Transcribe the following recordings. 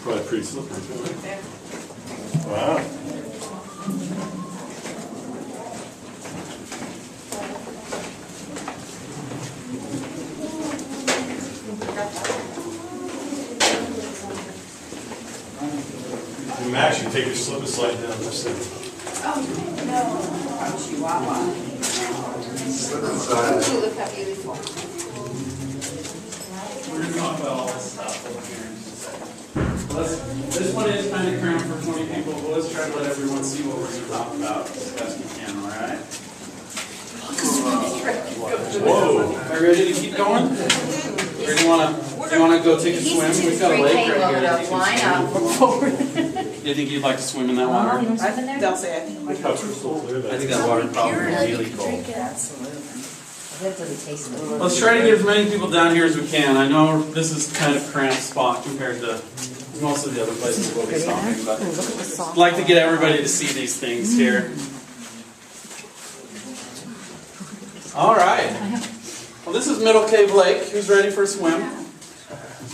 Probably pretty slippery. Wow. Max, you take your slip and slide down this thing. Oh, no. Chihuahua. Slip and slide. Look how beautiful. We're going to talk about all this stuff over here in just a second. This one is kind of cramped for 20 people, but let's try to let everyone see what we're going to talk about as best we can, all right? Whoa. Are you ready to keep going? Or do you want to go take a swim? We've got a lake right here. That you can swim. Do you think you'd like to swim in that water? They'll say I think. I think that water probably is really cold. Absolutely. Let's try to get as many people down here as we can. I know this is kind of a cramped spot compared to most of the other places we'll be stopping, but I'd like to get everybody to see these things here. All right. Well, this is Middle Cave Lake. Who's ready for a swim?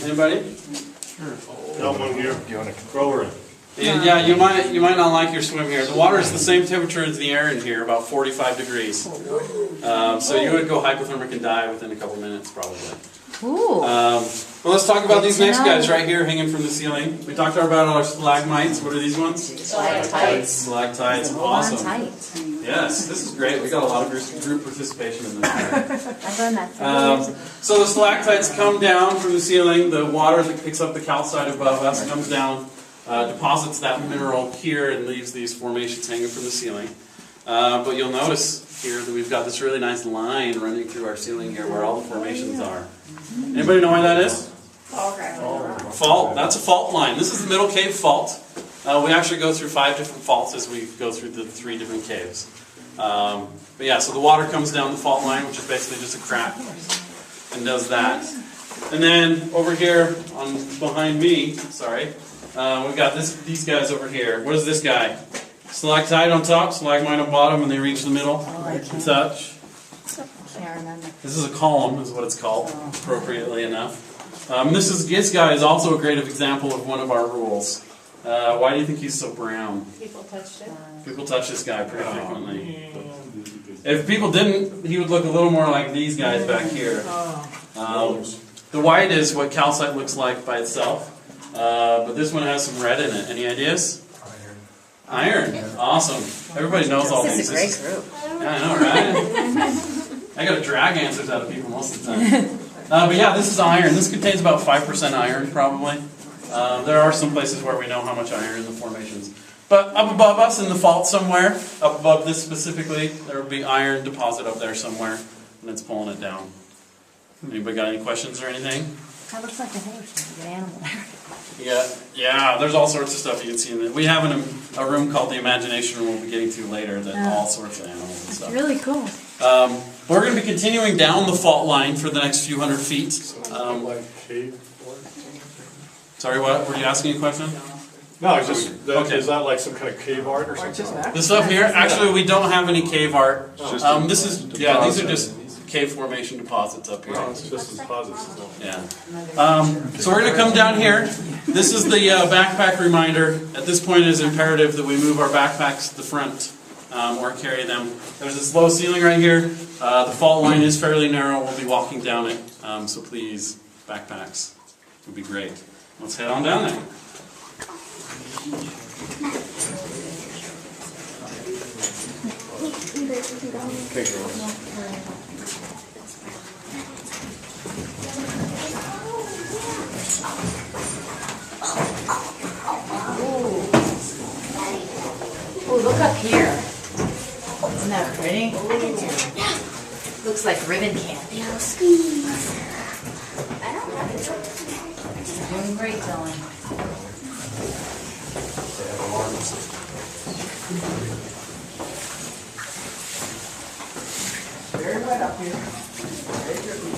Anybody? Sure. Got one here. Do you want to throw her in? Yeah, you might not like your swim here. The water is the same temperature as the air in here, about 45 degrees. So you would go hypothermic and die within a couple minutes, probably. Well, let's talk about these next guys right here hanging from the ceiling. We talked about our stalagmites. What are these ones? Stalactites. Stalactites. Awesome. Yes, this is great. We got a lot of group participation in this. So the stalactites come down from the ceiling. The water that picks up the calcite above us comes down, deposits that mineral here, and leaves these formations hanging from the ceiling. But you'll notice here that we've got this really nice line running through our ceiling here where all the formations are. Anybody know why that is? Fault. That's a fault line. This is the Middle Cave Fault. We actually go through 5 different faults as we go through the 3 different caves. But yeah, so the water comes down the fault line, which is basically just a crack, and does that. And then over here, behind me, we've got these guys over here. What is this guy? Stalactite on top, stalagmite on bottom, and they reach the middle. Touch. This is a column, is what it's called, appropriately enough. This guy is also a great example of one of our rules. Why do you think he's so brown? People touched it. People touch this guy pretty frequently. If people didn't, he would look a little more like these guys back here. The white is what calcite looks like by itself, but this one has some red in it. Any ideas? Iron. Awesome. Everybody knows all these. This is a great group. Yeah, I know, right? I got to drag answers out of people most of the time. But yeah, this is iron. This contains about 5% iron, probably. There are some places where we know how much iron in the formations. But up above us in the fault somewhere, up above this specifically, there will be iron deposit up there somewhere, and it's pulling it down. Anybody got any questions or anything? That looks like a horse, an animal. Yeah, there's all sorts of stuff you can see in it. We have a room called the Imagination Room we'll be getting to later, that all sorts of animals and stuff. Really cool. We're going to be continuing down the fault line for the next few hundred feet. Sorry, what? Were you asking a question? No, it's just, is that like some kind of cave art or something? The stuff here, actually, we don't have any cave art. These are just cave formation deposits up here. It's just deposits. Yeah. So we're going to come down here. This is the backpack reminder. At this point, it is imperative that we move our backpacks to the front or carry them. There's this low ceiling right here. The fault line is fairly narrow. We'll be walking down it. So please, backpacks would be great. Let's head on down there. Okay, girls. Oh, look up here. Isn't that pretty? Looks like ribbon candy. You're doing great, Dylan. Very wet up here. Very tricky.